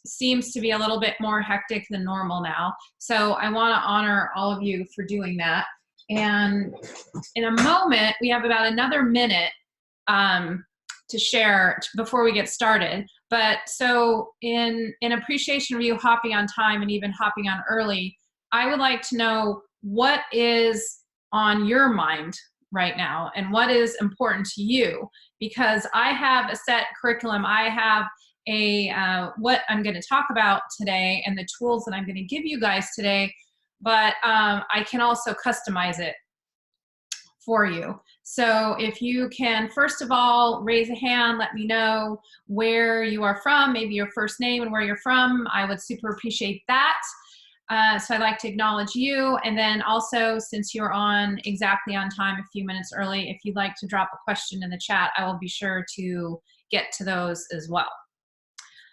seems to be a little bit more hectic than normal now. So I want to honor all of you for doing that. And in a moment, we have about another minute to share before we get started. But so in appreciation of you hopping on time and even hopping on early, I would like to know what is on your mind right now and what is important to you, because I have a set curriculum. I have what I'm going to talk about today and the tools that I'm going to give you guys today, but I can also customize it for you. So if you can, first of all, raise a hand, let me know where you are from, maybe your first name and where you're from. I would super appreciate that. So I'd like to acknowledge you. And then also, since you're on exactly on time, a few minutes early, if you'd like to drop a question in the chat, I will be sure to get to those as well.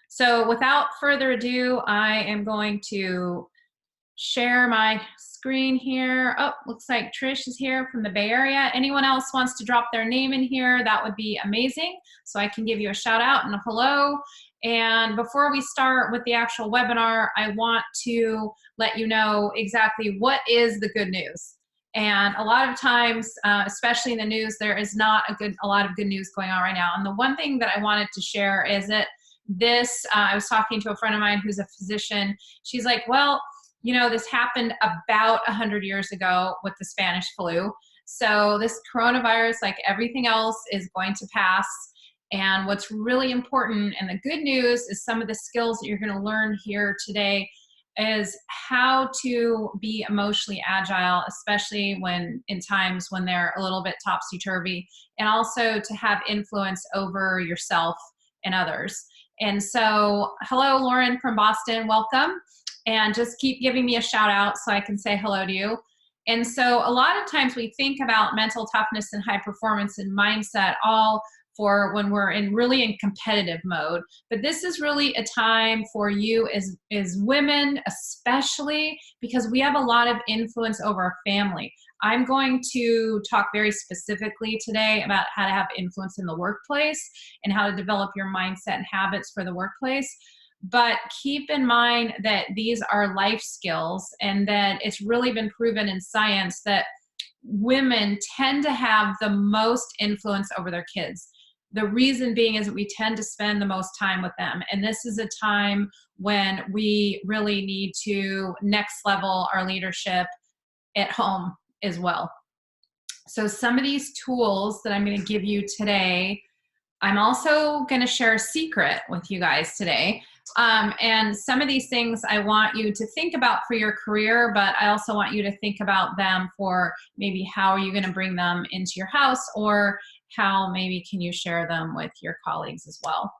So without further ado, I am going to share my screen here. Oh, looks like Trish is here from the Bay Area. Anyone else wants to drop their name in here, that would be amazing. So I can give you a shout out and a hello. And before we start with the actual webinar, I want to let you know exactly what is the good news. And a lot of times, especially in the news, there is not a lot of good news going on right now. And the one thing that I wanted to share is that this, I was talking to a friend of mine who's a physician. She's like, well, you know, this happened about 100 years ago with the Spanish flu. So this coronavirus, like everything else, is going to pass. And what's really important, and the good news, is some of the skills that you're going to learn here today is how to be emotionally agile, especially when in times when they're a little bit topsy-turvy, and also to have influence over yourself and others. And so, hello, Lauren from Boston, welcome. And just keep giving me a shout out so I can say hello to you. And so a lot of times we think about mental toughness and high performance and mindset all for when we're really in competitive mode. But this is really a time for you as women, especially because we have a lot of influence over our family. I'm going to talk very specifically today about how to have influence in the workplace and how to develop your mindset and habits for the workplace. But keep in mind that these are life skills, and that it's really been proven in science that women tend to have the most influence over their kids. The reason being is that we tend to spend the most time with them. And this is a time when we really need to next level our leadership at home as well. So some of these tools that I'm going to give you today, I'm also going to share a secret with you guys today. And some of these things I want you to think about for your career, but I also want you to think about them for maybe how are you going to bring them into your house, or how maybe can you share them with your colleagues as well.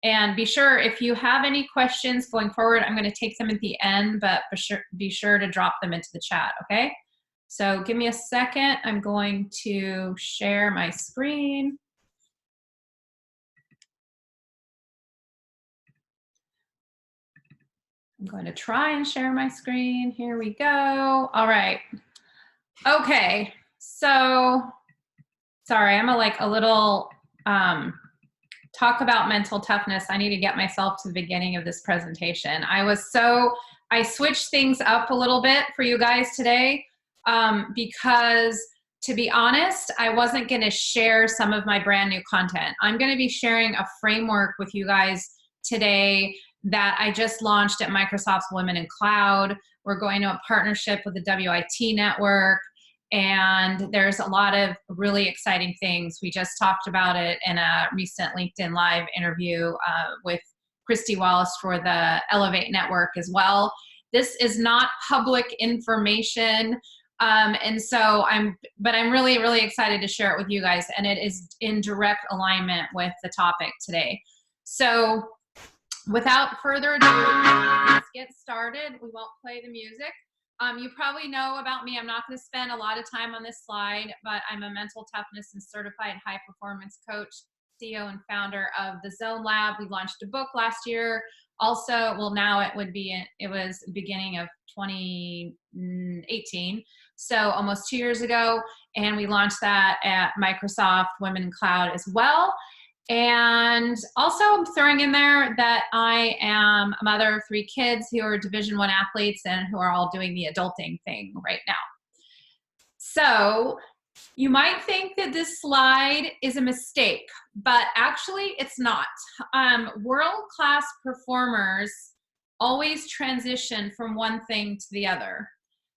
And be sure, if you have any questions going forward, I'm going to take them at the end, but be sure to drop them into the chat, okay? So give me a second. I'm going to share my screen. I'm going to try and share my screen. Here we go. All right. Okay. So, sorry, I'm a little talk about mental toughness. I need to get myself to the beginning of this presentation. I switched things up a little bit for you guys today because, to be honest, I wasn't going to share some of my brand new content. I'm going to be sharing a framework with you guys today that I just launched at Microsoft's Women in Cloud. We're going to a partnership with the WIT network, and there's a lot of really exciting things. We just talked about it in a recent LinkedIn Live interview with Christy Wallace for the Elevate network as well. This is not public information, and so I'm really, really excited to share it with you guys, and it is in direct alignment with the topic today. So, without further ado, let's get started. We won't play the music. You probably know about me. I'm not going to spend a lot of time on this slide, but I'm a mental toughness and certified high performance coach, CEO and founder of the Zone Lab. We launched a book last year. Also, well, now it was the beginning of 2018, so almost 2 years ago, and we launched that at Microsoft Women in Cloud as well. And also I'm throwing in there that I am a mother of 3 kids who are Division I athletes and who are all doing the adulting thing right now. So you might think that this slide is a mistake, but actually it's not. World-class performers always transition from one thing to the other.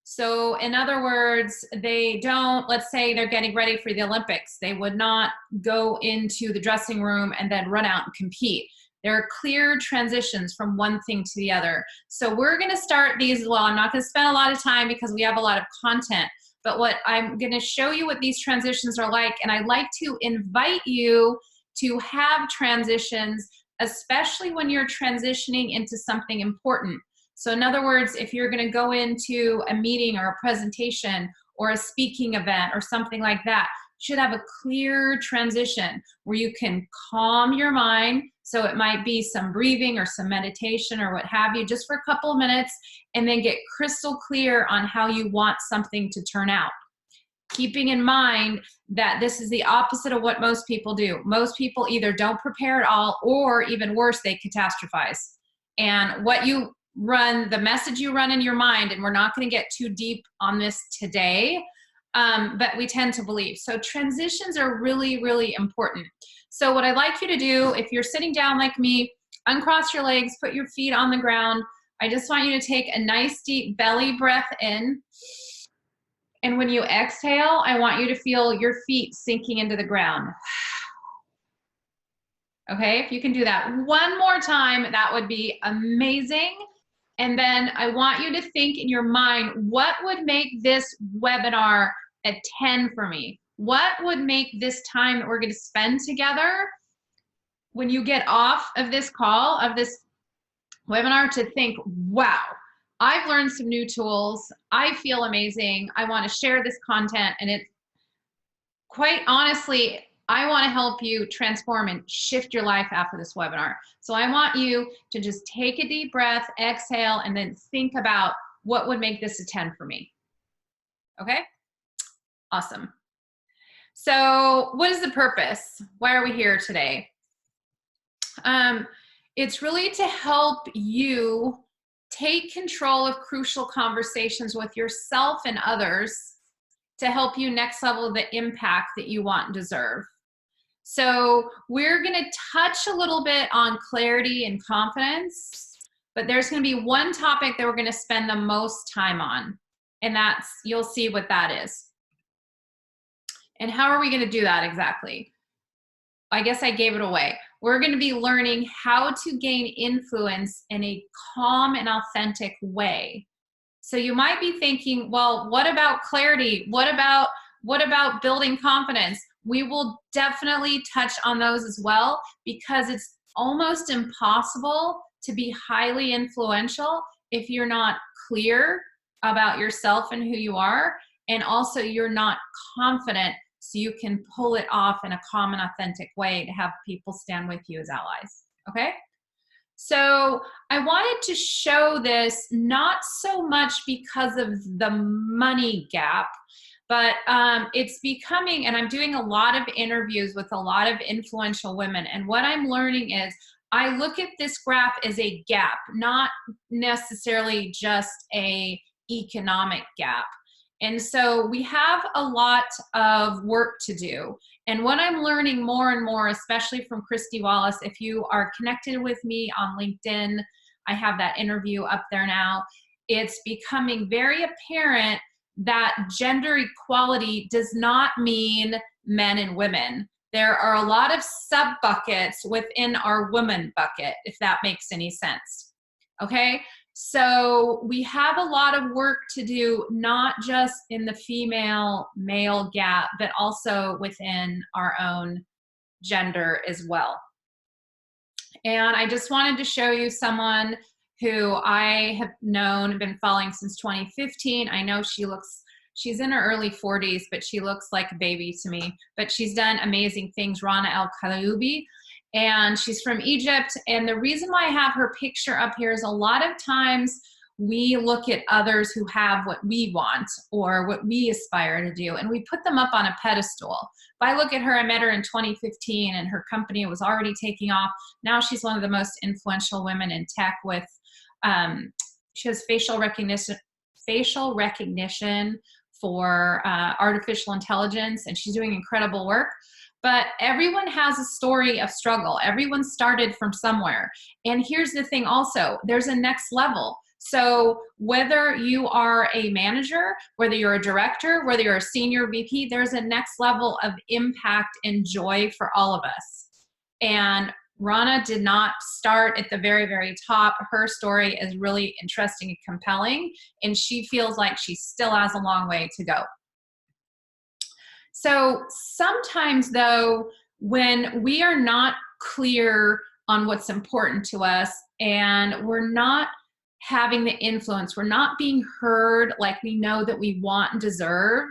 So in other words, they don't, let's say they're getting ready for the Olympics. They would not go into the dressing room and then run out and compete. There are clear transitions from one thing to the other. So we're gonna start these as well. I'm not gonna spend a lot of time because we have a lot of content, but what I'm gonna show you what these transitions are like, and I'd like to invite you to have transitions, especially when you're transitioning into something important. So in other words, if you're gonna go into a meeting or a presentation or a speaking event or something like that, you should have a clear transition where you can calm your mind. So it might be some breathing or some meditation or what have you, just for a couple of minutes, and then get crystal clear on how you want something to turn out. Keeping in mind that this is the opposite of what most people do. Most people either don't prepare at all, or even worse, they catastrophize. And what you run, the message you run in your mind, and we're not going to get too deep on this today, but we tend to believe. So transitions are really, really important. So what I'd like you to do, if you're sitting down like me, uncross your legs, put your feet on the ground. I just want you to take a nice deep belly breath in. And when you exhale, I want you to feel your feet sinking into the ground. Okay, if you can do that one more time, that would be amazing. And then I want you to think in your mind, what would make this webinar a 10 for me? What would make this time that we're going to spend together when you get off of this call, of this webinar, to think, wow, I've learned some new tools. I feel amazing. I want to share this content. And it's quite honestly, I want to help you transform and shift your life after this webinar. So I want you to just take a deep breath, exhale, and then think about what would make this a 10 for me. Okay? Awesome. So what is the purpose? Why are we here today? It's really to help you take control of crucial conversations with yourself and others to help you next level the impact that you want and deserve. So we're going to touch a little bit on clarity and confidence, but there's going to be one topic that we're going to spend the most time on, and that's, you'll see what that is. And how are we going to do that exactly? I guess I gave it away. We're going to be learning how to gain influence in a calm and authentic way. So you might be thinking, well, what about clarity? What about building confidence? We will definitely touch on those as well, because it's almost impossible to be highly influential if you're not clear about yourself and who you are, and also you're not confident, so you can pull it off in a calm and authentic way to have people stand with you as allies. Okay? So I wanted to show this not so much because of the money gap, but it's becoming, and I'm doing a lot of interviews with a lot of influential women, and what I'm learning is I look at this graph as a gap, not necessarily just a economic gap. And so we have a lot of work to do. And what I'm learning more and more, especially from Christy Wallace, if you are connected with me on LinkedIn, I have that interview up there now, it's becoming very apparent that gender equality does not mean men and women. There are a lot of sub-buckets within our women bucket, if that makes any sense. Okay? So we have a lot of work to do, not just in the female-male gap, but also within our own gender as well. And I just wanted to show you someone who I have known and been following since 2015. I know she's in her early 40s, but she looks like a baby to me. But she's done amazing things, Rana El-Kaloubi. And she's from Egypt. And the reason why I have her picture up here is a lot of times we look at others who have what we want or what we aspire to do, and we put them up on a pedestal. If I look at her, I met her in 2015 and her company was already taking off. Now she's one of the most influential women in tech with, she has facial recognition for artificial intelligence, and she's doing incredible work. But everyone has a story of struggle. Everyone started from somewhere. And here's the thing also, there's a next level. So whether you are a manager, whether you're a director, whether you're a senior VP, there's a next level of impact and joy for all of us. And Rana did not start at the very, very top. Her story is really interesting and compelling, and she feels like she still has a long way to go. So sometimes though, when we are not clear on what's important to us and we're not having the influence, we're not being heard like we know that we want and deserve,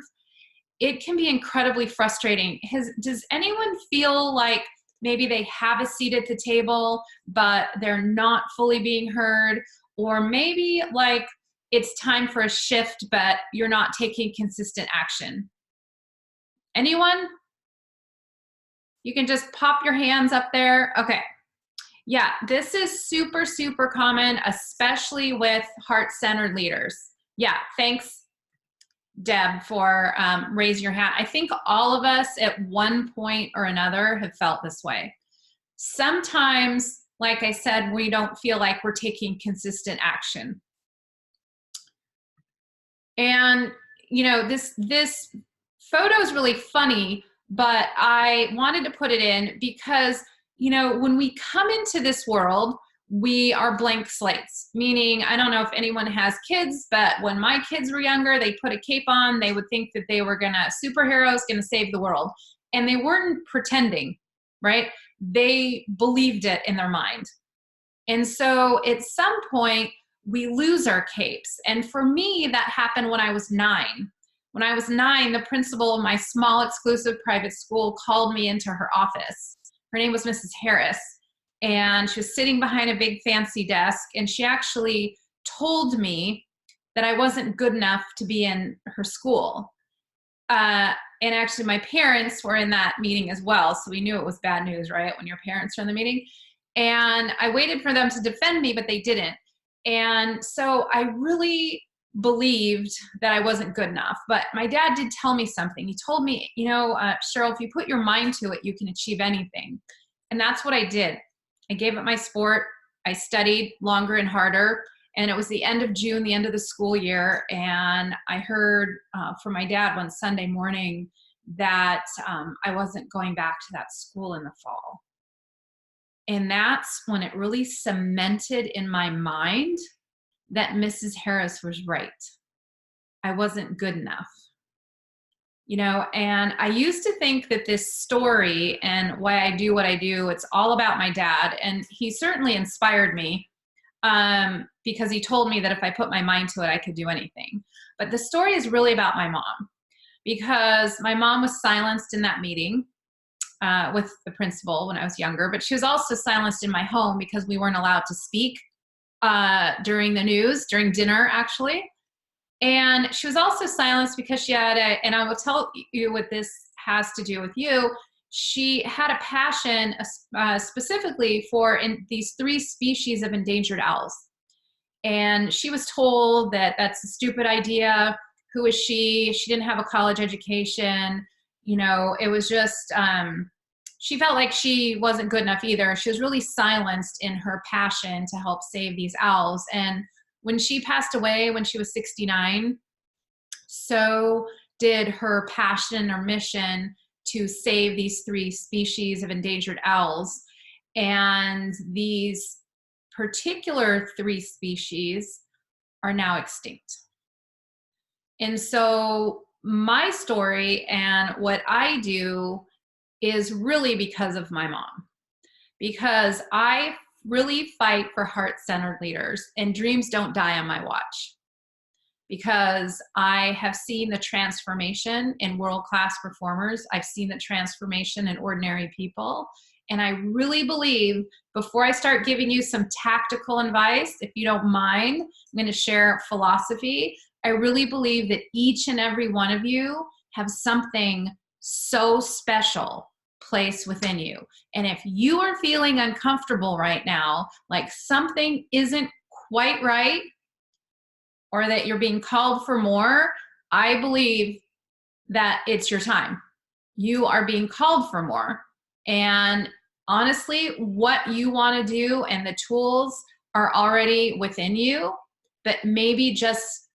it can be incredibly frustrating. Does anyone feel like maybe they have a seat at the table, but they're not fully being heard? Or maybe like it's time for a shift, but you're not taking consistent action? Anyone? You can just pop your hands up there. Okay. Yeah, this is super, super common, especially with heart-centered leaders. Yeah, thanks, Deb, for raising your hand. I think all of us at one point or another have felt this way. Sometimes, like I said, we don't feel like we're taking consistent action. And, you know, this photo is really funny, but I wanted to put it in because, you know, when we come into this world, we are blank slates, meaning, I don't know if anyone has kids, but when my kids were younger, they put a cape on, they would think that they were superheroes gonna save the world. And they weren't pretending, right? They believed it in their mind. And so at some point, we lose our capes. And for me, that happened when I was 9. When I was 9, the principal of my small exclusive private school called me into her office. Her name was Mrs. Harris, and she was sitting behind a big fancy desk, and she actually told me that I wasn't good enough to be in her school. And actually my parents were in that meeting as well, so we knew it was bad news, right, when your parents are in the meeting. And I waited for them to defend me, but they didn't. And so I really believed that I wasn't good enough. But my dad did tell me something. He told me, you know, Sheryl, if you put your mind to it, you can achieve anything. And that's what I did. I gave up my sport. I studied longer and harder. And it was the end of June, the end of the school year. And I heard from my dad one Sunday morning that I wasn't going back to that school in the fall. And that's when it really cemented in my mind that Mrs. Harris was right. I wasn't good enough. You know, and I used to think that this story and why I do what I do, it's all about my dad. And he certainly inspired me because he told me that if I put my mind to it, I could do anything. But the story is really about my mom, because my mom was silenced in that meeting with the principal when I was younger, but she was also silenced in my home because we weren't allowed to speak during the news, during dinner actually. And she was also silenced because she had and I will tell you what this has to do with you, she had a passion specifically for these 3 species of endangered owls. And she was told that that's a stupid idea. Who is she? She didn't have a college education. You know, it was just, she felt like she wasn't good enough either. She was really silenced in her passion to help save these owls. And when she passed away, when she was 69, so did her passion or mission to save these 3 species of endangered owls. And these particular 3 species are now extinct. And so my story and what I do is really because of my mom, because I really fight for heart-centered leaders, and dreams don't die on my watch, because I have seen the transformation in world-class performers. I've seen the transformation in ordinary people. And I really believe, before I start giving you some tactical advice, if you don't mind, I'm going to share philosophy. I really believe that each and every one of you have something so special placed within you. And if you are feeling uncomfortable right now, like something isn't quite right, or that you're being called for more, I believe that it's your time. You are being called for more. And honestly, what you want to do and the tools are already within you, but maybe just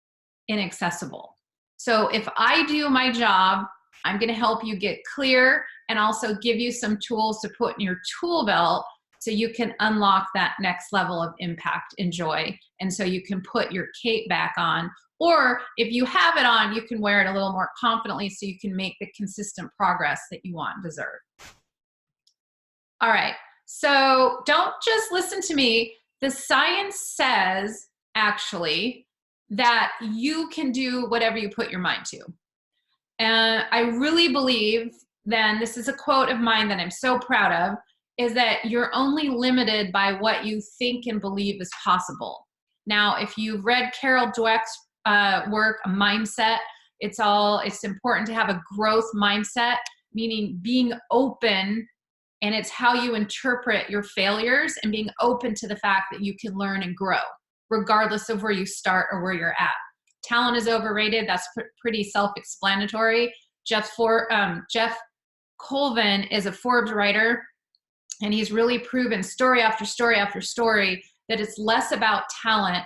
inaccessible. So if I do my job, I'm going to help you get clear and also give you some tools to put in your tool belt so you can unlock that next level of impact and joy. And so you can put your cape back on, or if you have it on, you can wear it a little more confidently so you can make the consistent progress that you want and deserve. All right, so don't just listen to me. The science says, actually, that you can do whatever you put your mind to. And I really believe, then, this is a quote of mine that I'm so proud of, is that you're only limited by what you think and believe is possible. Now, if you've read Carol Dweck's work, Mindset, it's important to have a growth mindset, meaning being open, and it's how you interpret your failures and being open to the fact that you can learn and grow, regardless of where you start or where you're at. Talent is overrated. That's pretty self-explanatory. Jeff Colvin is a Forbes writer, and he's really proven story after story after story that it's less about talent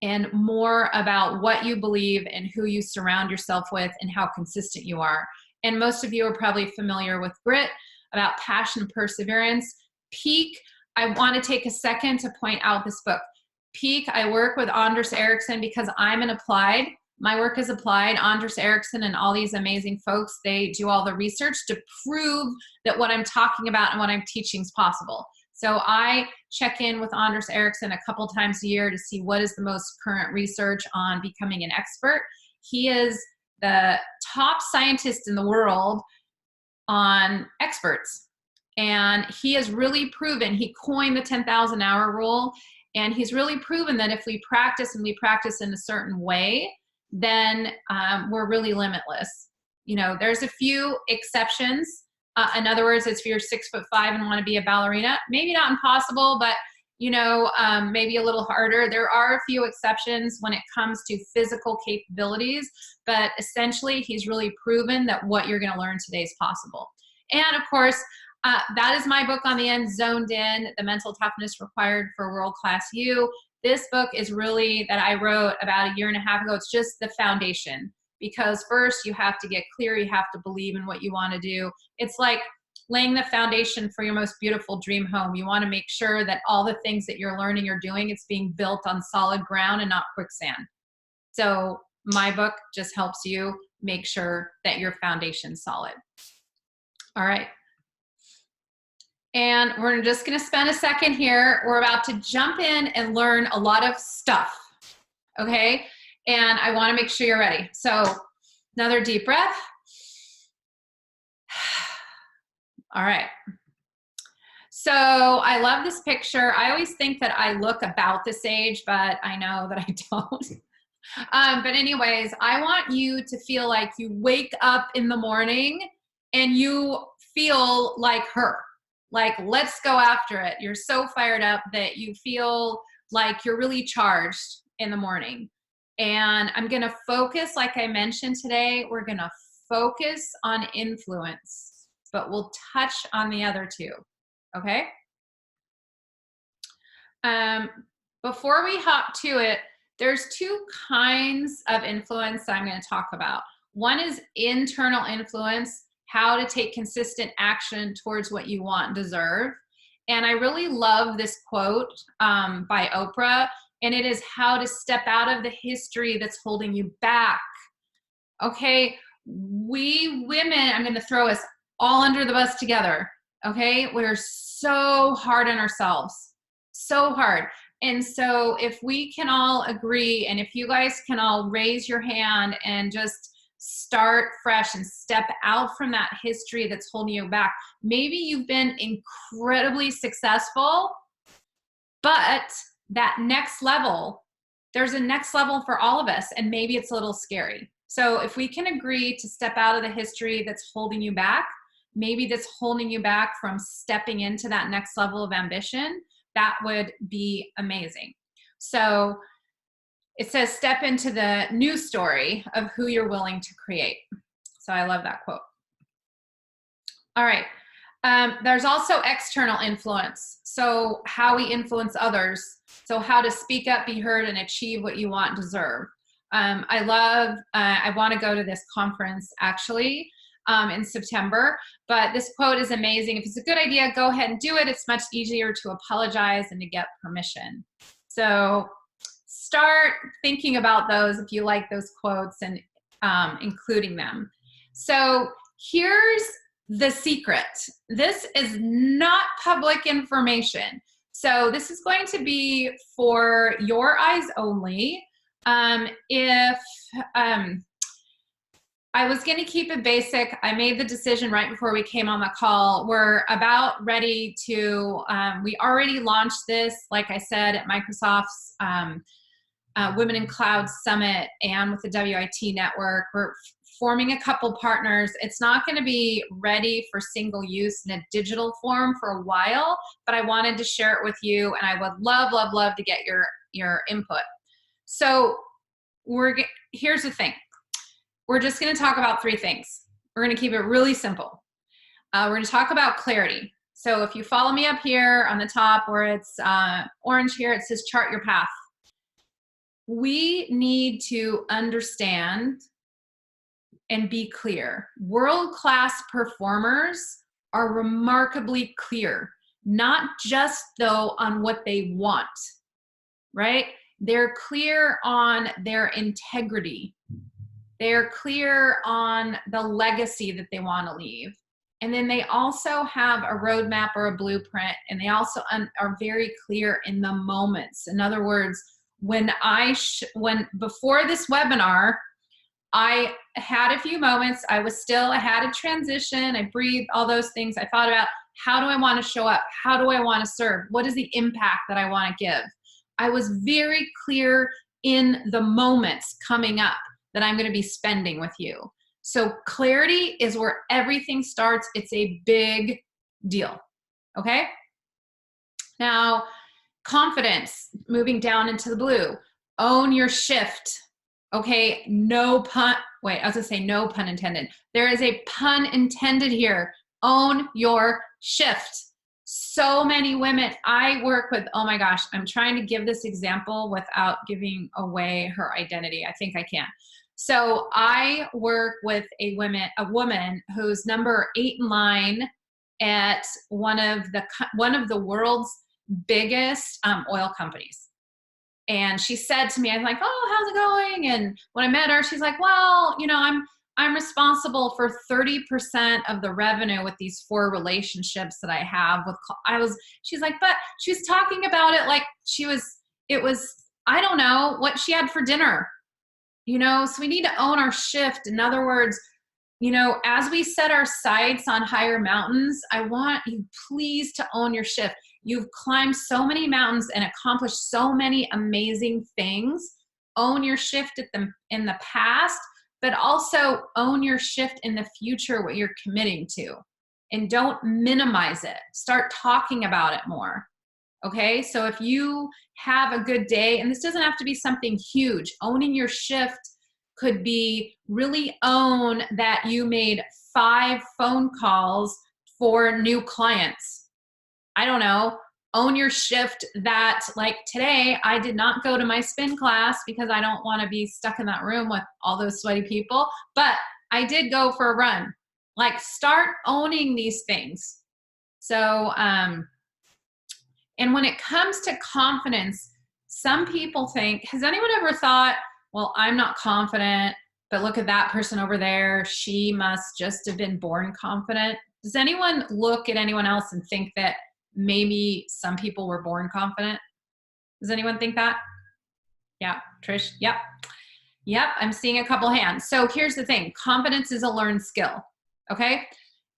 and more about what you believe and who you surround yourself with and how consistent you are. And most of you are probably familiar with grit, about passion and perseverance. Peak, I want to take a second to point out this book. Peak, I work with Anders Ericsson because I'm an applied. My work is applied. Anders Ericsson and all these amazing folks, they do all the research to prove that what I'm talking about and what I'm teaching is possible. So I check in with Anders Ericsson a couple times a year to see what is the most current research on becoming an expert. He is the top scientist in the world on experts. And he has really proven, he coined the 10,000 hour rule, and he's really proven that if we practice and we practice in a certain way, then we're really limitless. You know, there's a few exceptions. In other words, if you're 6'5" and want to be a ballerina, maybe not impossible, but you know, maybe a little harder. There are a few exceptions when it comes to physical capabilities, but essentially he's really proven that what you're going to learn today is possible. And of course, that is my book on the end, Zoned In, The Mental Toughness Required for World-Class You. This book is really, that I wrote about a year and a half ago. It's just the foundation, because first you have to get clear. You have to believe in what you want to do. It's like laying the foundation for your most beautiful dream home. You want to make sure that all the things that you're learning or doing, it's being built on solid ground and not quicksand. So my book just helps you make sure that your foundation's solid. All right. And we're just going to spend a second here. We're about to jump in and learn a lot of stuff. Okay. And I want to make sure you're ready. So another deep breath. All right. So I love this picture. I always think that I look about this age, but I know that I don't. But anyways, I want you to feel like you wake up in the morning and you feel like her. Like, let's go after it. You're so fired up that you feel like you're really charged in the morning. And I'm going to focus, like I mentioned today, we're going to focus on influence, but we'll touch on the other two. Okay? Before we hop to it, there's two kinds of influence that I'm going to talk about. One is internal influence, how to take consistent action towards what you want and deserve. And I really love this quote by Oprah, and it is how to step out of the history that's holding you back. Okay, we women, I'm going to throw us all under the bus together. Okay, we're so hard on ourselves, so hard. And so if we can all agree, and if you guys can all raise your hand and just start fresh and step out from that history that's holding you back. Maybe you've been incredibly successful, but that next level, there's a next level for all of us, and maybe it's a little scary. So if we can agree to step out of the history that's holding you back, maybe that's holding you back from stepping into that next level of ambition, that would be amazing. So it says, step into the new story of who you're willing to create. So I love that quote. All right. There's also external influence. So how we influence others. So how to speak up, be heard, and achieve what you want and deserve. I want to go to this conference actually in September, but this quote is amazing. If it's a good idea, go ahead and do it. It's much easier to apologize and to get permission. So start thinking about those if you like those quotes and including them. So here's the secret. This is not public information. So this is going to be for your eyes only. If I was going to keep it basic, I made the decision right before we came on the call. We're about ready to, we already launched this, like I said, at Microsoft's Women in Cloud Summit and with the WIT network. We're forming a couple partners. It's not going to be ready for single use in a digital form for a while, but I wanted to share it with you, and I would love, love, love to get your input. So here's the thing. We're just going to talk about 3 things. We're going to keep it really simple. We're going to talk about clarity. So if you follow me up here on the top where it's orange here, it says chart your path. We need to understand and be clear. World-class performers are remarkably clear, not just though on what they want, right? They're clear on their integrity. They're clear on the legacy that they want to leave. And then they also have a roadmap or a blueprint, and they also are very clear in the moments. In other words, when before this webinar, I had a few moments. I had a transition. I breathed, all those things. I thought about, how do I want to show up? How do I want to serve? What is the impact that I want to give? I was very clear in the moments coming up that I'm going to be spending with you. So clarity is where everything starts. It's a big deal. Okay? Now, confidence, moving down into the blue. Own your shift. Okay, no pun intended. There is a pun intended here. Own your shift. So many women I work with, oh my gosh, I'm trying to give this example without giving away her identity. I think I can. So I work with a woman who's number 8 in line at one of the world's biggest oil companies. And she said to me, I'm like, oh, how's it going? And when I met her, she's like, well, you know, I'm responsible for 30% of the revenue with these 4 relationships that I have with, she's like, but she was talking about it like it was, I don't know what she had for dinner, you know? So we need to own our shift. In other words, you know, as we set our sights on higher mountains, I want you please to own your shift. You've climbed so many mountains and accomplished so many amazing things. Own your shift in the past, but also own your shift in the future, what you're committing to. And don't minimize it. Start talking about it more. Okay? So if you have a good day, and this doesn't have to be something huge, owning your shift could be really own that you made 5 phone calls for new clients. I don't know, own your shift that, like today, I did not go to my spin class because I don't want to be stuck in that room with all those sweaty people, but I did go for a run. Like, start owning these things. So, and when it comes to confidence, some people think, has anyone ever thought, well, I'm not confident, but look at that person over there. She must just have been born confident. Does anyone look at anyone else and think that maybe some people were born confident? Does anyone think that? Yeah, Trish, yep. Yep, I'm seeing a couple hands. So here's the thing. Confidence is a learned skill, okay?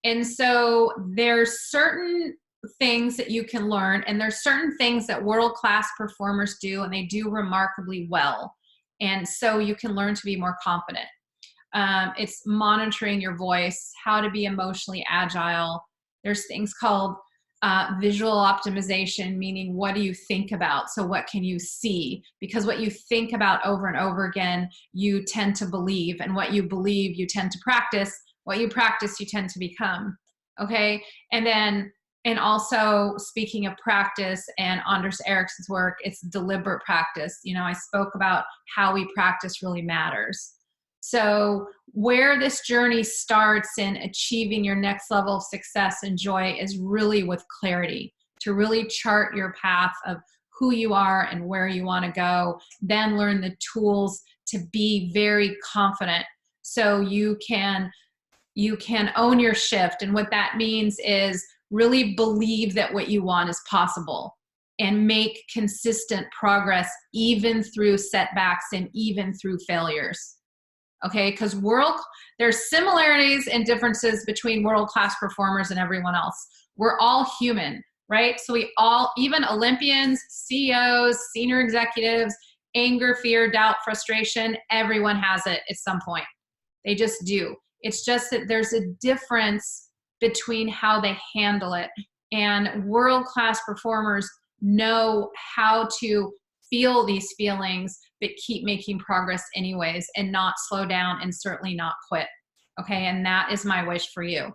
And so there's certain things that you can learn, and there's certain things that world-class performers do, and they do remarkably well. And so you can learn to be more confident. It's monitoring your voice, how to be emotionally agile. There's things called visual optimization, meaning what do you think about? So what can you see? Because what you think about over and over again, you tend to believe, and what you believe, you tend to practice. What you practice, you tend to become, okay? And also speaking of practice and Anders Ericsson's work, it's deliberate practice. You know, I spoke about how we practice really matters. So where this journey starts in achieving your next level of success and joy is really with clarity, to really chart your path of who you are and where you want to go, then learn the tools to be very confident so you can own your shift. And what that means is really believe that what you want is possible and make consistent progress even through setbacks and even through failures. Okay, because there's similarities and differences between world-class performers and everyone else. We're all human, right? So even Olympians, CEOs, senior executives, anger, fear, doubt, frustration, everyone has it at some point. They just do. It's just that there's a difference between how they handle it. And world-class performers know how to feel these feelings, but keep making progress anyways and not slow down and certainly not quit. Okay, and that is my wish for you.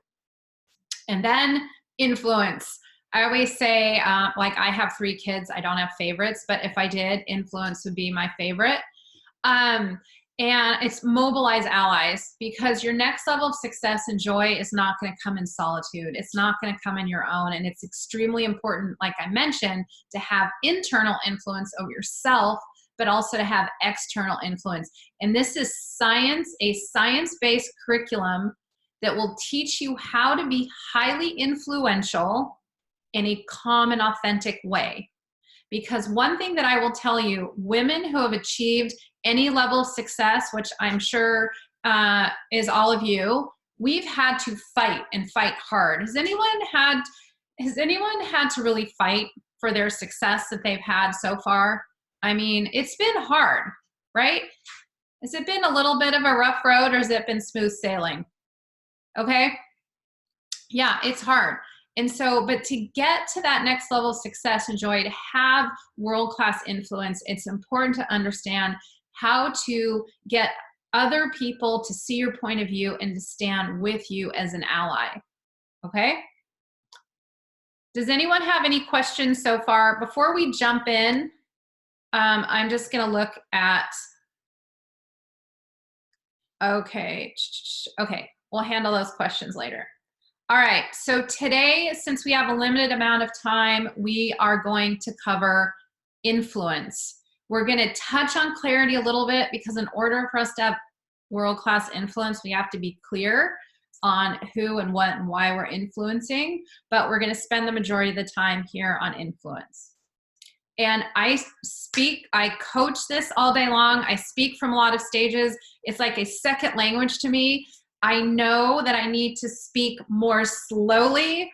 And then influence. I always say, like I have 3 kids, I don't have favorites, but if I did, influence would be my favorite. And it's mobilize allies, because your next level of success and joy is not going to come in solitude. It's not going to come in your own. And it's extremely important, like I mentioned, to have internal influence over yourself, but also to have external influence. And this is science, a science-based curriculum that will teach you how to be highly influential in a calm and authentic way. Because one thing that I will tell you, women who have achieved any level of success, which I'm sure is all of you, we've had to fight and fight hard. Has anyone had to really fight for their success that they've had so far? I mean, it's been hard, right? Has it been a little bit of a rough road, or has it been smooth sailing? Okay. Yeah, it's hard. And so, but to get to that next level of success and joy, to have world-class influence, it's important to understand how to get other people to see your point of view and to stand with you as an ally. Okay? Does anyone have any questions so far? Before we jump in, I'm just going to look at, okay, we'll handle those questions later. All right, so today, since we have a limited amount of time, we are going to cover influence. We're going to touch on clarity a little bit, because in order for us to have world-class influence, we have to be clear on who and what and why we're influencing, but we're going to spend the majority of the time here on influence. And I coach this all day long. I speak from a lot of stages. It's like a second language to me. I know that I need to speak more slowly,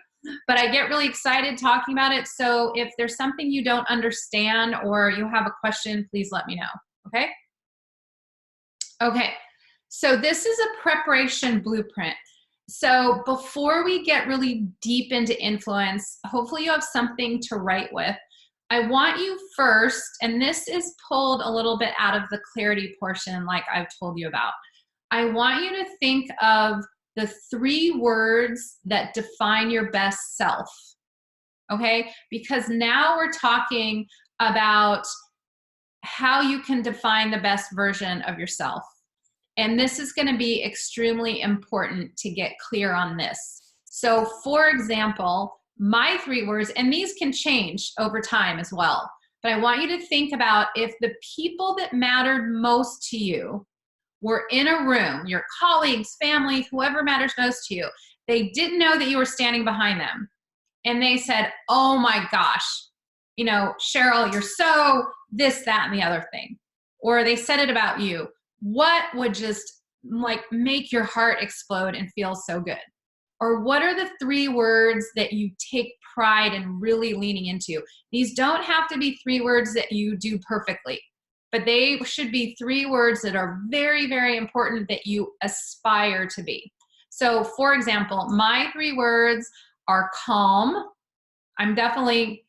but I get really excited talking about it. So if there's something you don't understand or you have a question, please let me know, okay? Okay, so this is a preparation blueprint. So before we get really deep into influence, hopefully you have something to write with. I want you first, and this is pulled a little bit out of the clarity portion like I've told you about. I want you to think of the 3 words that define your best self, okay? Because now we're talking about how you can define the best version of yourself. And this is going to be extremely important to get clear on this. So for example, my 3 words, and these can change over time as well, but I want you to think about if the people that mattered most to you were in a room, your colleagues, family, whoever matters most to you, they didn't know that you were standing behind them. And they said, oh my gosh, you know, Sheryl, you're so this, that, and the other thing. Or they said it about you. what would just like make your heart explode and feel so good? Or what are the 3 words that you take pride in really leaning into? These don't have to be 3 words that you do perfectly, but they should be 3 words that are very, very important that you aspire to be. So for example, my 3 words are calm. I'm definitely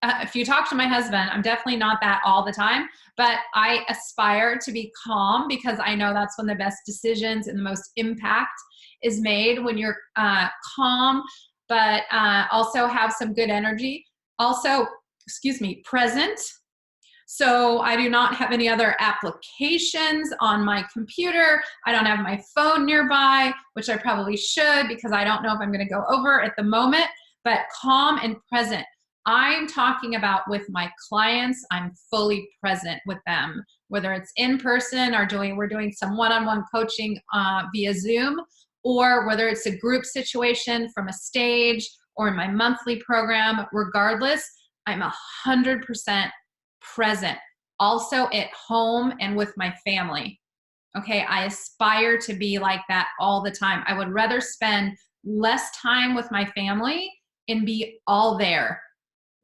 if you talk to my husband, I'm definitely not that all the time, but I aspire to be calm because I know that's when the best decisions and the most impact is made, when you're calm, but also have some good energy. Also, excuse me, present. So I do not have any other applications on my computer. I don't have my phone nearby, which I probably should because I don't know if I'm going to go over at the moment, but calm and present. I'm talking about with my clients, I'm fully present with them, whether it's in person or we're doing some one-on-one coaching via Zoom, or whether it's a group situation from a stage or in my monthly program. Regardless, I'm 100% present, also at home and with my family. Okay, I aspire to be like that all the time. I would rather spend less time with my family and be all there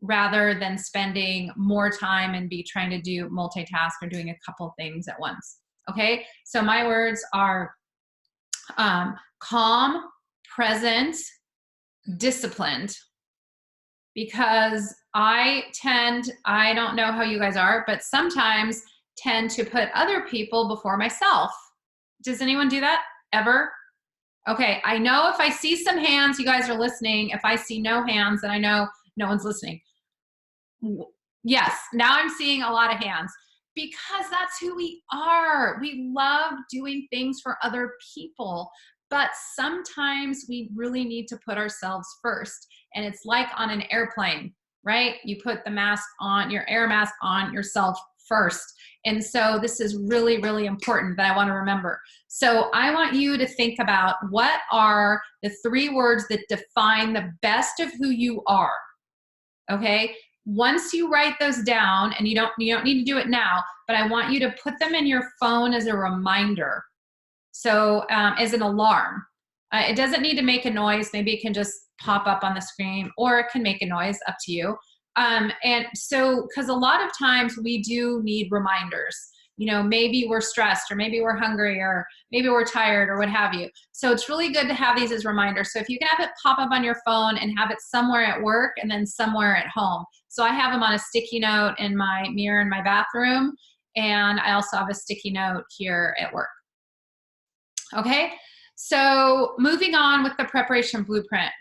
rather than spending more time and be trying to do multitask or doing a couple things at once. Okay, so my words are calm, present, disciplined, because I don't know how you guys are, but sometimes tend to put other people before myself. Does anyone do that ever? Okay, I know if I see some hands, you guys are listening. If I see no hands, then I know no one's listening. Yes, now I'm seeing a lot of hands because that's who we are. We love doing things for other people, but sometimes we really need to put ourselves first. And it's like on an airplane, right? You put the mask on, your air mask on yourself first. And so this is really, really important that I want to remember. So I want you to think about what are the 3 words that define the best of who you are. Okay? Once you write those down, and you don't need to do it now, but I want you to put them in your phone as a reminder. So as an alarm. It doesn't need to make a noise. Maybe it can just pop up on the screen, or it can make a noise, up to you. And so, because a lot of times we do need reminders. You know, maybe we're stressed, or maybe we're hungry, or maybe we're tired, or what have you. So it's really good to have these as reminders. So if you can have it pop up on your phone and have it somewhere at work and then somewhere at home. So I have them on a sticky note in my mirror in my bathroom, and I also have a sticky note here at work. Okay, so moving on with the preparation blueprint.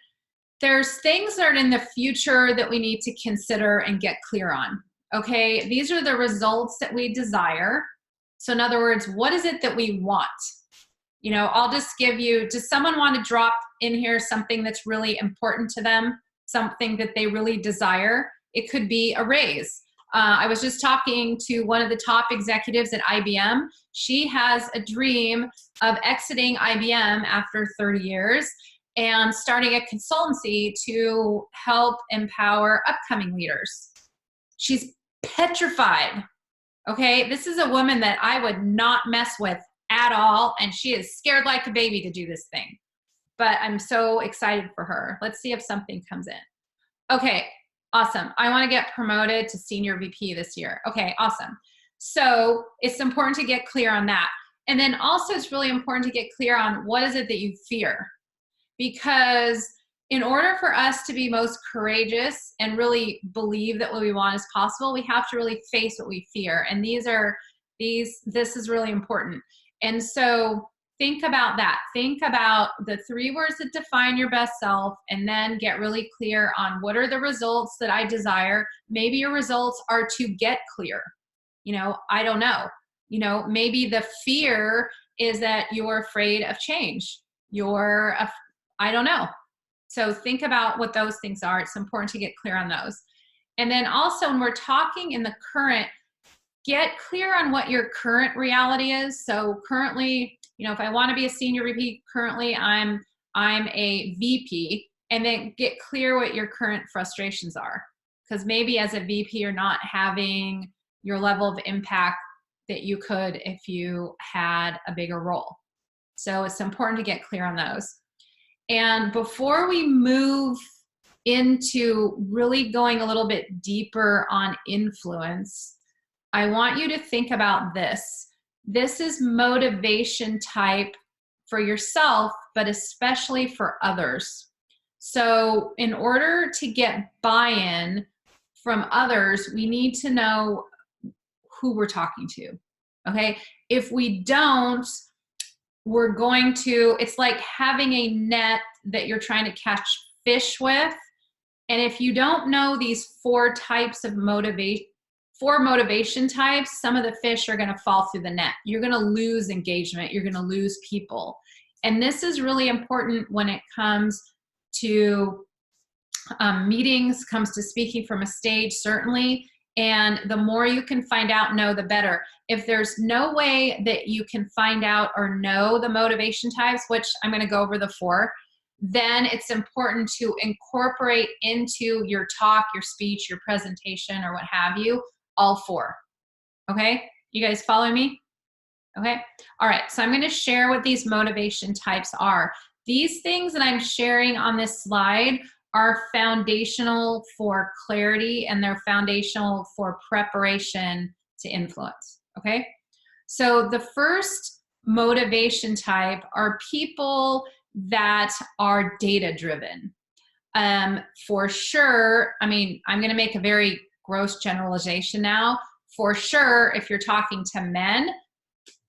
There's things that are in the future that we need to consider and get clear on. Okay, these are the results that we desire. So in other words, what is it that we want? You know, I'll just give you, does someone want to drop in here something that's really important to them, something that they really desire? It could be a raise. I was just talking to one of the top executives at IBM. She has a dream of exiting IBM after 30 years and starting a consultancy to help empower upcoming leaders. She's petrified. Okay, this is a woman that I would not mess with at all, and she is scared like a baby to do this thing. But I'm so excited for her. Let's see if something comes in. Okay, awesome. I want to get promoted to senior VP this year. Okay, awesome. So it's important to get clear on that. And then also it's really important to get clear on what is it that you fear. Because in order for us to be most courageous and really believe that what we want is possible, we have to really face what we fear. And this is really important. And so think about that. Think about the 3 words that define your best self, and then get really clear on what are the results that I desire. Maybe your results are to get clear. You know, I don't know. You know, maybe the fear is that you're afraid of change. I don't know. So think about what those things are. It's important to get clear on those. And then also when we're talking in the current, get clear on what your current reality is. So currently, you know, if I want to be a senior VP, currently I'm a VP, and then get clear what your current frustrations are. Because maybe as a VP, you're not having your level of impact that you could if you had a bigger role. So it's important to get clear on those. And before we move into really going a little bit deeper on influence, I want you to think about this. This is motivation type for yourself, but especially for others. So in order to get buy-in from others, we need to know who we're talking to, okay? If we don't, we're going to, it's like having a net that you're trying to catch fish with. And if you don't know these four motivation types, some of the fish are gonna fall through the net. You're gonna lose engagement, you're gonna lose people. And this is really important when it comes to meetings, comes to speaking from a stage, certainly. And the more you can find out, know, the better. If there's no way that you can find out or know the motivation types, which I'm going to go over the four, then it's important to incorporate into your talk, your speech, your presentation, or what have you, all four. Okay? You guys follow me? Okay? All right, so I'm going to share what these motivation types are. These things that I'm sharing on this slide are foundational for clarity, and they're foundational for preparation to influence, okay? So the first motivation type are people that are data-driven. For sure, I mean, I'm gonna make a very gross generalization now. For sure, if you're talking to men,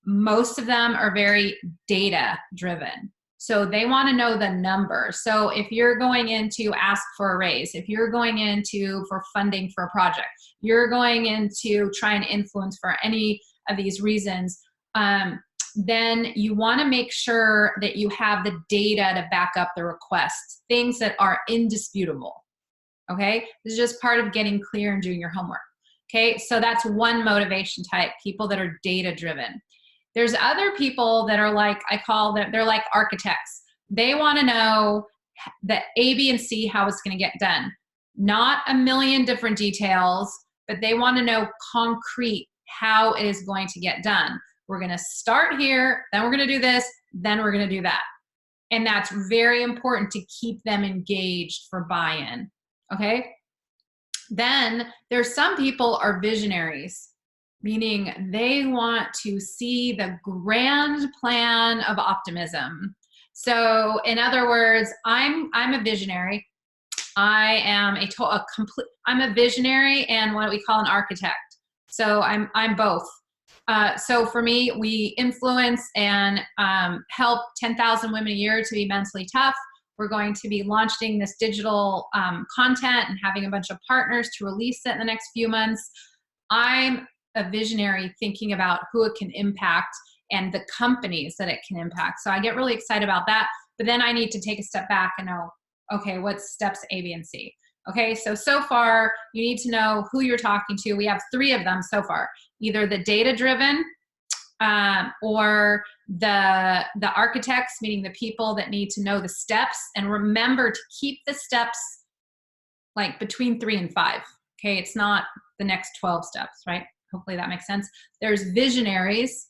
most of them are very data-driven. So they want to know the number. So if you're going in to ask for a raise, if you're going into for funding for a project, you're going in to try and influence for any of these reasons, then you want to make sure that you have the data to back up the requests, things that are indisputable. Okay, this is just part of getting clear and doing your homework. Okay, so that's one motivation type, people that are data driven. There's other people that are like, I call them, they're like architects. They want to know the A, B, and C, how it's going to get done. Not a million different details, but they want to know concrete how it is going to get done. We're going to start here, then we're going to do this, then we're going to do that. And that's very important to keep them engaged for buy-in, okay? Then there's some people are visionaries, meaning they want to see the grand plan of optimism. So in other words, I'm a visionary. I am I'm a visionary and what we call an architect. So I'm both. So for me, we influence and help 10,000 women a year to be mentally tough. We're going to be launching this digital content and having a bunch of partners to release it in the next few months. I'm a visionary thinking about who it can impact and the companies that it can impact. So I get really excited about that, but then I need to take a step back and know, okay, what's steps A, B, and C? Okay, so far you need to know who you're talking to. We have 3 of them so far, either the data-driven or the architects, meaning the people that need to know the steps, and remember to keep the steps like between 3 and 5. Okay, it's not the next 12 steps, right? Hopefully that makes sense. There's visionaries,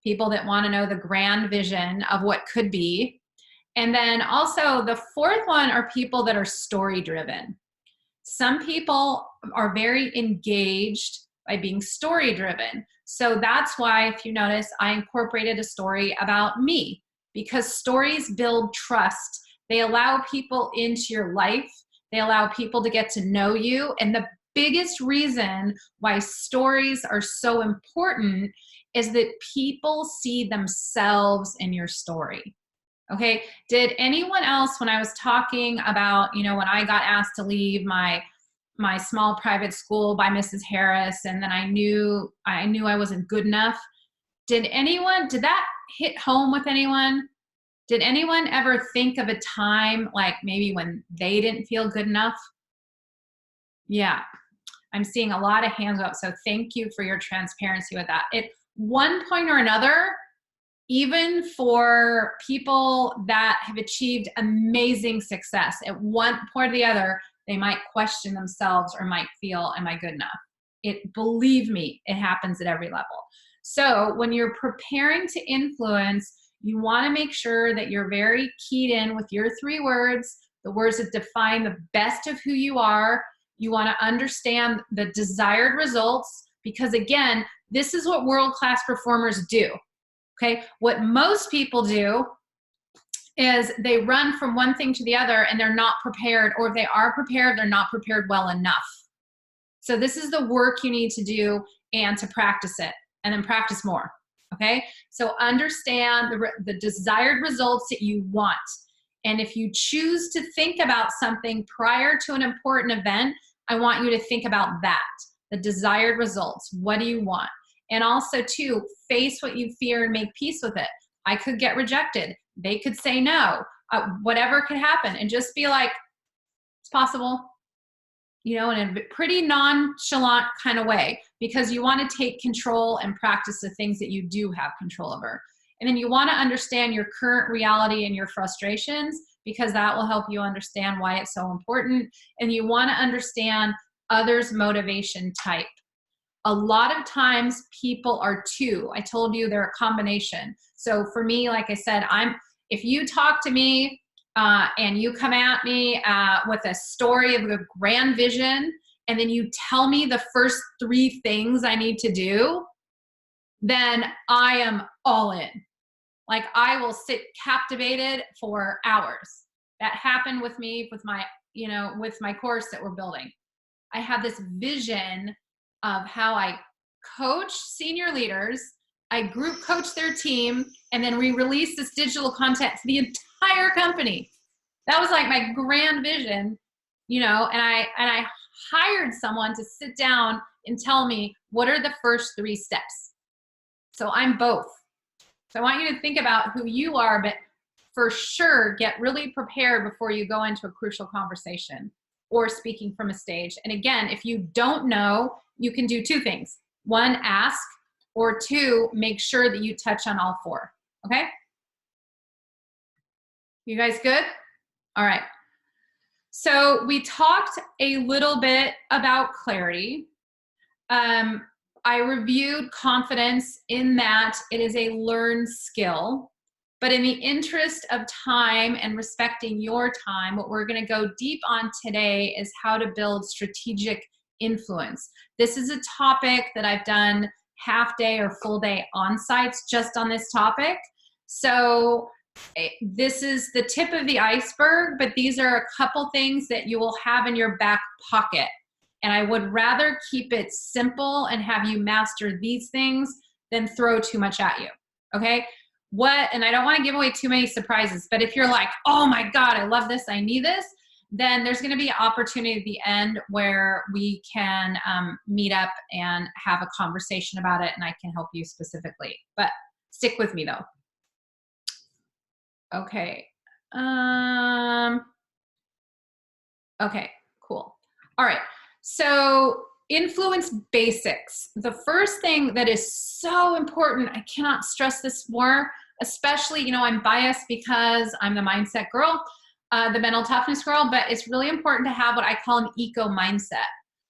people that want to know the grand vision of what could be. And then also the 4th one are people that are story driven. Some people are very engaged by being story driven. So that's why, if you notice, I incorporated a story about me, because stories build trust. They allow people into your life. They allow people to get to know you. And the biggest reason why stories are so important is that people see themselves in your story. Okay, did anyone else, when I was talking about, when I got asked to leave my small private school by Mrs. Harris, and then I knew I wasn't good enough, did that hit home with anyone? Did anyone ever think of a time like maybe when they didn't feel good enough? Yeah, I'm seeing a lot of hands up, so thank you for your transparency with that. At one point or another, even for people that have achieved amazing success, at one point or the other, they might question themselves or might feel, am I good enough? Believe me, it happens at every level. So when you're preparing to influence, you want to make sure that you're very keyed in with your 3 words, the words that define the best of who you are. You want to understand the desired results, because again, this is what world-class performers do. Okay, what most people do is they run from one thing to the other and they're not prepared, or if they are prepared, they're not prepared well enough. So this is the work you need to do and to practice it, and then practice more. Okay, so understand the desired results that you want. And if you choose to think about something prior to an important event, I want you to think about that, the desired results. What do you want? And also too, face what you fear and make peace with it. I could get rejected. They could say no. Whatever could happen. And just be like, it's possible. You know, in a pretty nonchalant kind of way, because you want to take control and practice the things that you do have control over. And then you want to understand your current reality and your frustrations, because that will help you understand why it's so important. And you want to understand others' motivation type. A lot of times people are 2. I told you they're a combination. So for me, like I said, if you talk to me and you come at me with a story of a grand vision, and then you tell me the first 3 things I need to do, then I am all in. Like, I will sit captivated for hours. That happened with me with my course that we're building. I have this vision of how I coach senior leaders, I group coach their team, and then we release this digital content to the entire company. That was like my grand vision, and I hired someone to sit down and tell me what are the first 3 steps. So I'm both. So I want you to think about who you are, but for sure, get really prepared before you go into a crucial conversation or speaking from a stage. And again, if you don't know, you can do 2 things. 1, ask, or 2, make sure that you touch on all 4. Okay? You guys good? All right. So we talked a little bit about clarity. I reviewed confidence in that it is a learned skill, but in the interest of time and respecting your time, what we're going to go deep on today is how to build strategic influence. This is a topic that I've done half day or full day on-sites just on this topic. So this is the tip of the iceberg, but these are a couple things that you will have in your back pocket. And I would rather keep it simple and have you master these things than throw too much at you. Okay? And I don't want to give away too many surprises, but if you're like, oh my God, I love this, I need this, then there's going to be an opportunity at the end where we can meet up and have a conversation about it, and I can help you specifically. But stick with me though. Okay. Okay, cool. All right. So influence basics. The first thing that is so important, I cannot stress this more, especially, I'm biased because I'm the mindset girl, the mental toughness girl, but it's really important to have what I call an eco mindset.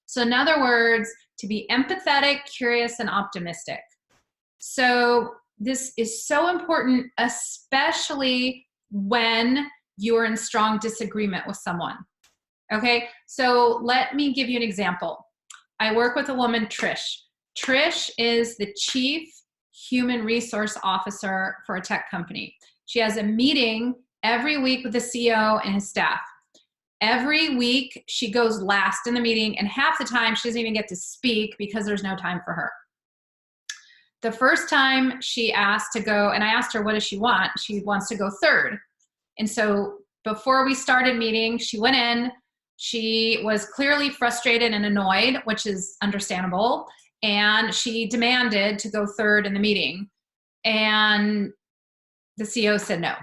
So in other words, to be empathetic, curious, and optimistic. So this is so important, especially when you are in strong disagreement with someone. Okay, so let me give you an example. I work with a woman, Trish. Trish is the Chief Human Resource Officer for a tech company. She has a meeting every week with the CEO and his staff. Every week she goes last in the meeting, and half the time she doesn't even get to speak because there's no time for her. The first time she asked to go, and I asked her, what does she want? She wants to go third. And so before we started meeting, she went in. She was clearly frustrated and annoyed, which is understandable. And she demanded to go third in the meeting. And the CEO said no.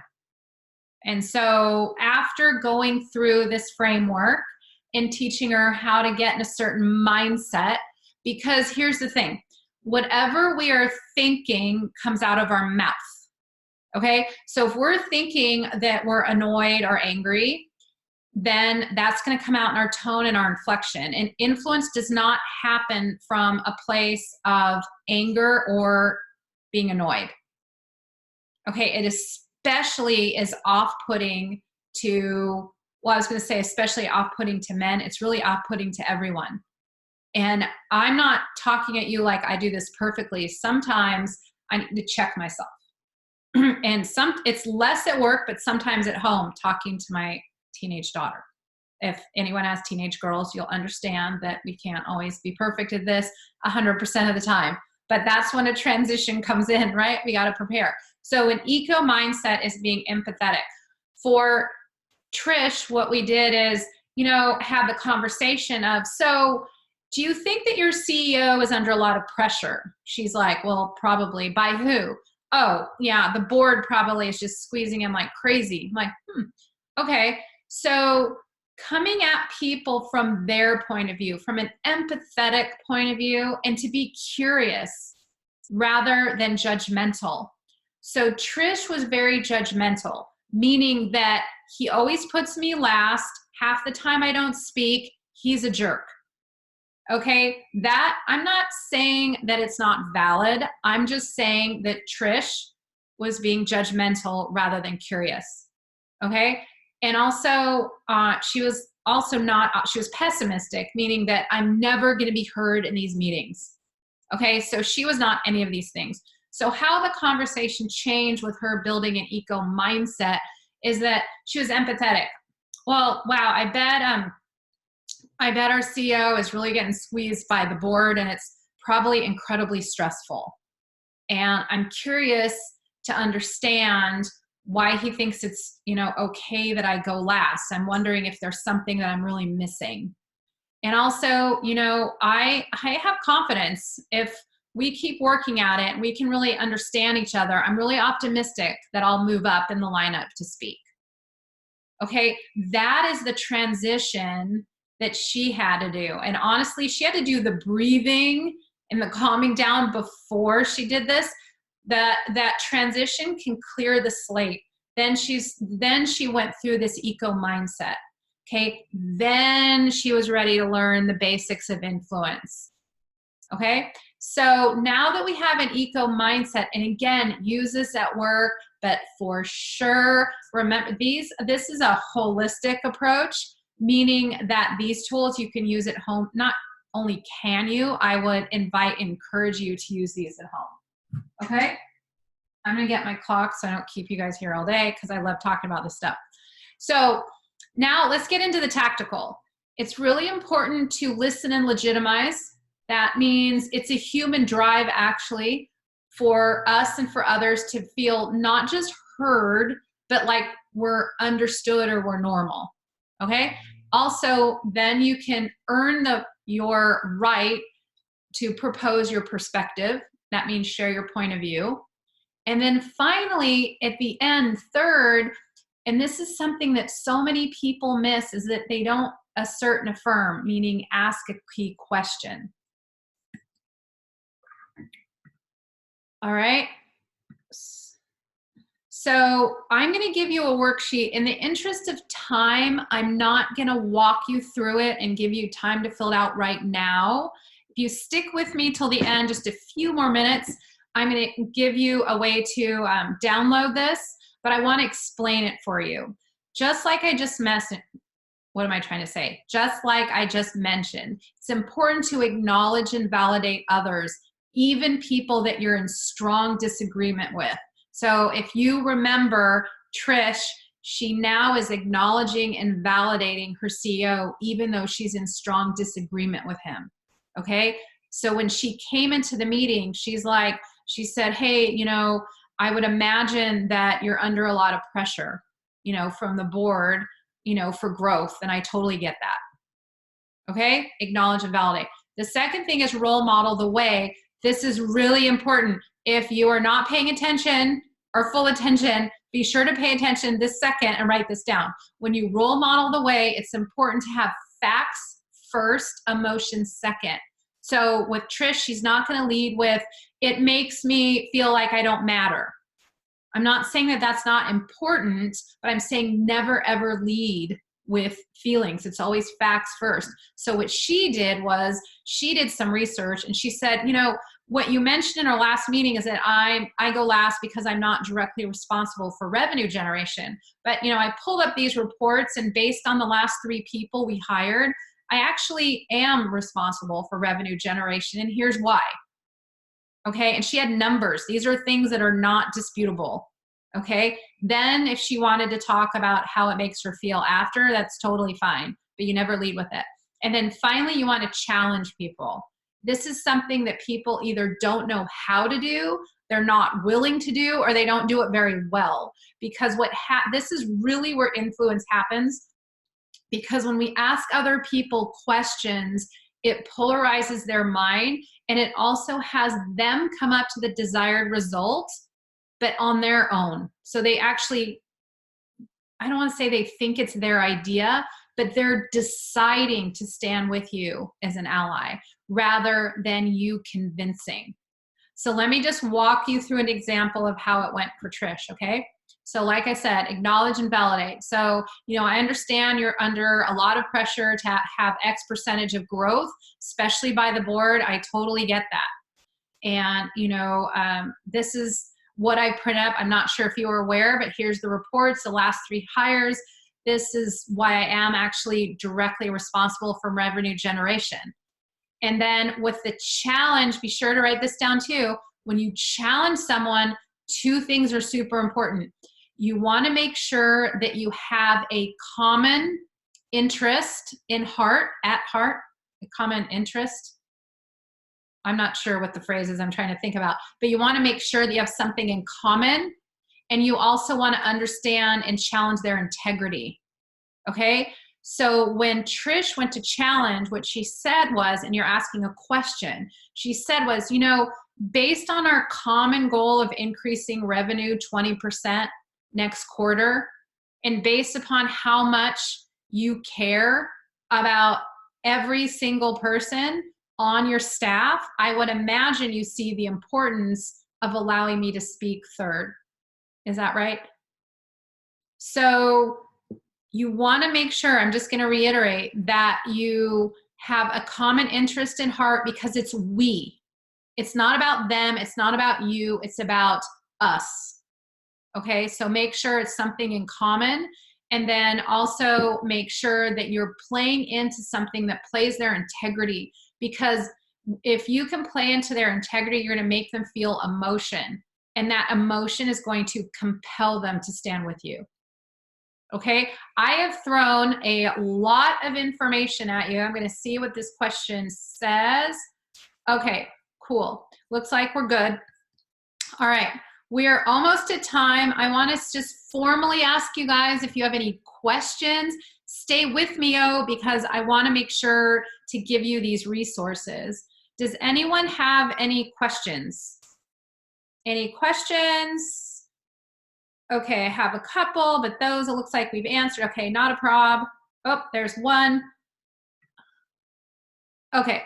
And so after going through this framework and teaching her how to get in a certain mindset, because here's the thing, whatever we are thinking comes out of our mouth. Okay, so if we're thinking that we're annoyed or angry, then that's going to come out in our tone and our inflection. And influence does not happen from a place of anger or being annoyed. Okay, it especially is off-putting to, well, I was going to say especially off-putting to men. It's really off-putting to everyone. And I'm not talking at you like I do this perfectly. Sometimes I need to check myself. And it's less at work, but sometimes at home, talking to my teenage daughter. If anyone has teenage girls, you'll understand that we can't always be perfect at this 100% of the time. But that's when a transition comes in, right? We got to prepare. So an eco mindset is being empathetic. For Trish, what we did is, have the conversation of, so do you think that your CEO is under a lot of pressure? She's like, well, probably. By who? Oh, yeah, the board probably is just squeezing him like crazy. I'm like, okay. So coming at people from their point of view, from an empathetic point of view, and to be curious rather than judgmental. So Trish was very judgmental, meaning that he always puts me last. Half the time I don't speak, he's a jerk. Okay, that I'm not saying that it's not valid. I'm just saying that Trish was being judgmental rather than curious. Okay, and also she was pessimistic, meaning that I'm never going to be heard in these meetings. Okay, so she was not any of these things. So how the conversation changed with her building an eco mindset is that she was empathetic. Well, wow, I bet our CEO is really getting squeezed by the board, and it's probably incredibly stressful. And I'm curious to understand why he thinks it's, okay that I go last. I'm wondering if there's something that I'm really missing. And also, I have confidence if we keep working at it and we can really understand each other. I'm really optimistic that I'll move up in the lineup to speak. Okay, that is the transition that she had to do. And honestly, she had to do the breathing and the calming down before she did this. That transition can clear the slate. Then she went through this eco mindset. Okay, then she was ready to learn the basics of influence. Okay, so now that we have an eco mindset, and again, use this at work, but for sure, remember this is a holistic approach, meaning that these tools you can use at home. Not only can you, I would encourage you to use these at home. Okay, I'm gonna get my clock so I don't keep you guys here all day because I love talking about this stuff. So now let's get into the tactical. It's really important to listen and legitimize. That means it's a human drive actually for us and for others to feel not just heard, but like we're understood or we're normal. Okay. Also, then you can earn your right to propose your perspective. That means share your point of view. And then finally, at the end, third, and this is something that so many people miss, is that they don't assert and affirm, meaning ask a key question. All right. So I'm going to give you a worksheet. In the interest of time, I'm not going to walk you through it and give you time to fill it out right now. If you stick with me till the end, just a few more minutes, I'm going to give you a way to download this, but I want to explain it for you. Just like I just mentioned, what am I trying to say? Just like I just mentioned, it's important to acknowledge and validate others, even people that you're in strong disagreement with. So if you remember Trish, she now is acknowledging and validating her CEO, even though she's in strong disagreement with him. Okay. So when she came into the meeting, she said, hey, I would imagine that you're under a lot of pressure, from the board, for growth. And I totally get that. Okay. Acknowledge and validate. The second thing is role model the way. This is really important. If you are not paying attention or full attention, be sure to pay attention this second and write this down. When you role model the way, it's important to have facts first, emotions second. So with Trish, she's not going to lead with, it makes me feel like I don't matter. I'm not saying that that's not important, but I'm saying never ever lead with feelings. It's always facts first. So what she did was she did some research and she said, you know, what you mentioned in our last meeting is that I go last because I'm not directly responsible for revenue generation. But, you know, I pulled up these reports and based on the last 3 people we hired, I actually am responsible for revenue generation. And here's why. Okay. And she had numbers. These are things that are not disputable. Okay. Then if she wanted to talk about how it makes her feel after, that's totally fine, but you never lead with it. And then finally, you want to challenge people. This is something that people either don't know how to do, they're not willing to do, or they don't do it very well. Because this is really where influence happens. Because when we ask other people questions, it polarizes their mind and it also has them come up to the desired result, but on their own. So they actually, I don't want to say they think it's their idea, but they're deciding to stand with you as an ally rather than you convincing. So let me just walk you through an example of how it went for Trish, okay? So like I said, acknowledge and validate. So, you know, I understand you're under a lot of pressure to have X percentage of growth, especially by the board. I totally get that. And, you know, this is what I print up. I'm not sure if you were aware, but here's the reports, the last 3 hires. This is why I am actually directly responsible for revenue generation. And then with the challenge, be sure to write this down too. When you challenge someone, 2 things are super important. You want to make sure that you have a common interest at heart, a common interest. I'm not sure what the phrase is I'm trying to think about, but you want to make sure that you have something in common, and you also want to understand and challenge their integrity. Okay? So when Trish went to challenge, what she said was, and you're asking a question, she said was, you know, based on our common goal of increasing revenue 20% next quarter, and based upon how much you care about every single person on your staff, I would imagine you see the importance of allowing me to speak third. Is that right? So you want to make sure, I'm just going to reiterate, that you have a common interest in heart because it's we. It's not about them. It's not about you. It's about us. Okay, so make sure it's something in common. And then also make sure that you're playing into something that plays their integrity. Because if you can play into their integrity, you're going to make them feel emotion. And that emotion is going to compel them to stand with you. Okay, I have thrown a lot of information at you. I'm going to see what this question says. Okay, cool. Looks like we're good. All right, we are almost at time. I want to just formally ask you guys if you have any questions. Stay with me, because I want to make sure to give you these resources. Does anyone have any questions? Any questions? Okay, I have a couple, but those it looks like we've answered. Okay, not a prob. Oh, there's one. Okay.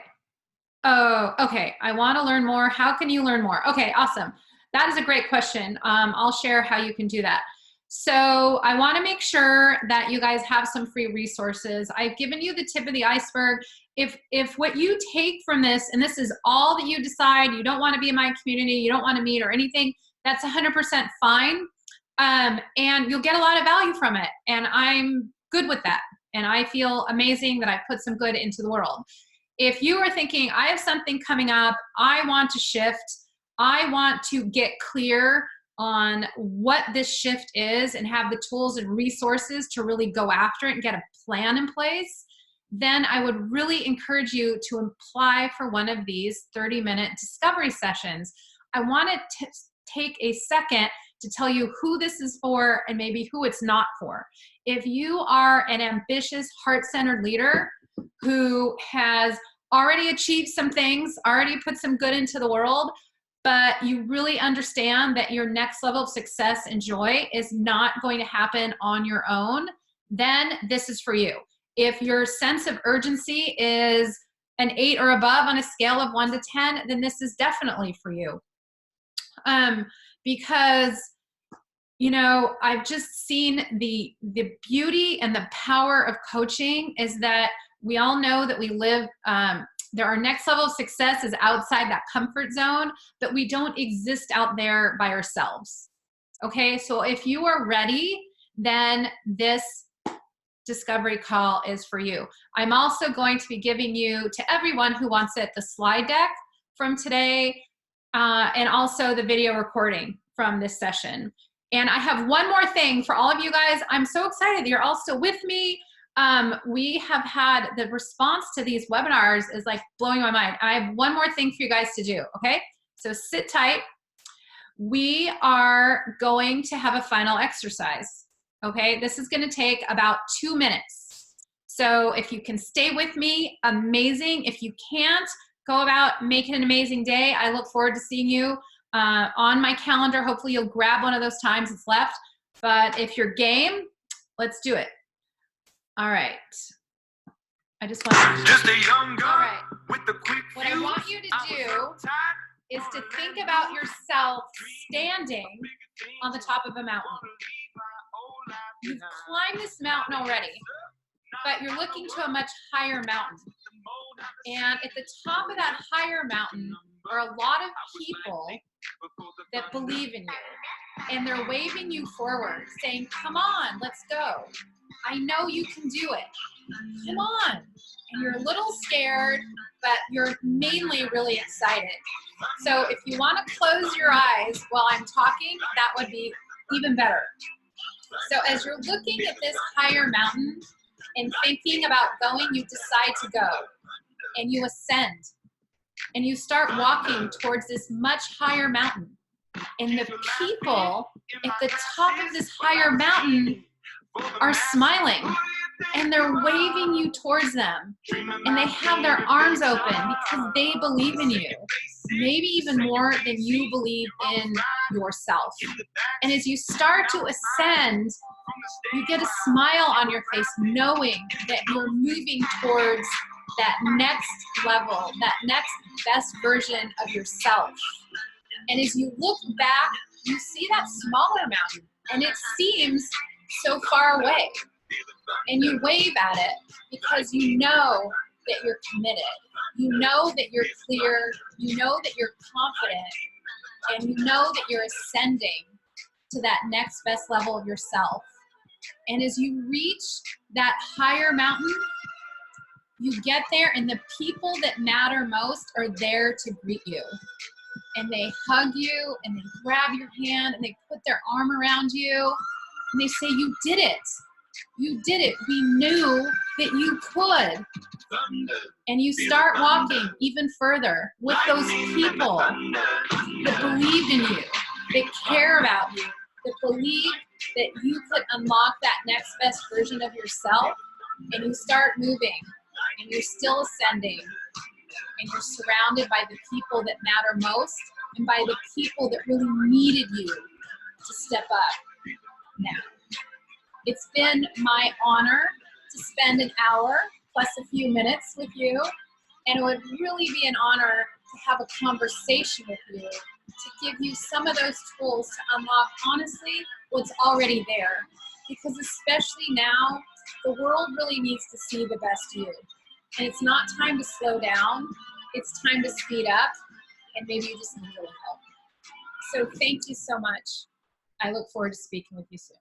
Oh, okay. I want to learn more. How can you learn more? Okay, awesome. That is a great question. I'll share how you can do that. So I want to make sure that you guys have some free resources. I've given you the tip of the iceberg. If what you take from this, and this is all that you decide, you don't want to be in my community, you don't want to meet or anything, that's 100% fine. And you'll get a lot of value from it. And I'm good with that. And I feel amazing that I put some good into the world. If you are thinking, I have something coming up, I want to shift, I want to get clear on what this shift is and have the tools and resources to really go after it and get a plan in place, then I would really encourage you to apply for one of these 30-minute discovery sessions. I want to take a second to tell you who this is for and maybe who it's not for. If you are an ambitious, heart-centered leader who has already achieved some things, already put some good into the world, but you really understand that your next level of success and joy is not going to happen on your own, then this is for you. If your sense of urgency is an 8 or above on a scale of 1 to 10, then this is definitely for you. Because You know, I've just seen the beauty and the power of coaching is that we all know that we live, our next level of success is outside that comfort zone, but we don't exist out there by ourselves. Okay, so if you are ready, then this discovery call is for you. I'm also going to be giving you, to everyone who wants it, the slide deck from today, and also the video recording from this session. And I have one more thing for all of you guys. I'm so excited that you're all still with me. We have had the response to these webinars is like blowing my mind. I have one more thing for you guys to do, okay? So sit tight. We are going to have a final exercise, okay? This is gonna take about 2 minutes. So if you can stay with me, amazing. If you can't, go about making an amazing day. I look forward to seeing you on my calendar. Hopefully you'll grab one of those times that's left. But if you're game, let's do it. All right. I just want to. Just a young girl. All right. With the quick what I want you to do is to think about yourself standing on the top of a mountain. You've climbed this mountain already, but you're looking to a much higher mountain. And at the top of that higher mountain are a lot of people that believe in you. And they're waving you forward, saying, come on, let's go. I know you can do it. Come on. And you're a little scared, but you're mainly really excited. So if you want to close your eyes while I'm talking, that would be even better. So as you're looking at this higher mountain and thinking about going, you decide to go. And you ascend. And you start walking towards this much higher mountain. And the people at the top of this higher mountain are smiling. And they're waving you towards them. And they have their arms open because they believe in you. Maybe even more than you believe in yourself. And as you start to ascend, you get a smile on your face knowing that you're moving towards that next level, that next best version of yourself. And as you look back, you see that smaller mountain, and it seems so far away. And you wave at it because you know that you're committed. You know that you're clear. You know that you're confident. And you know that you're ascending to that next best level of yourself. And as you reach that higher mountain, you get there and the people that matter most are there to greet you. And they hug you and they grab your hand and they put their arm around you and they say, you did it. You did it. We knew that you could. And you start walking even further with those people that believe in you, that care about you, that believe that you could unlock that next best version of yourself. And you start moving. And you're still ascending, and you're surrounded by the people that matter most and by the people that really needed you to step up now. It's been my honor to spend an hour plus a few minutes with you, and it would really be an honor to have a conversation with you, to give you some of those tools to unlock, honestly, what's already there. Because especially now, the world really needs to see the best you. And it's not time to slow down, it's time to speed up, and maybe you just need a little help. So thank you so much. I look forward to speaking with you soon.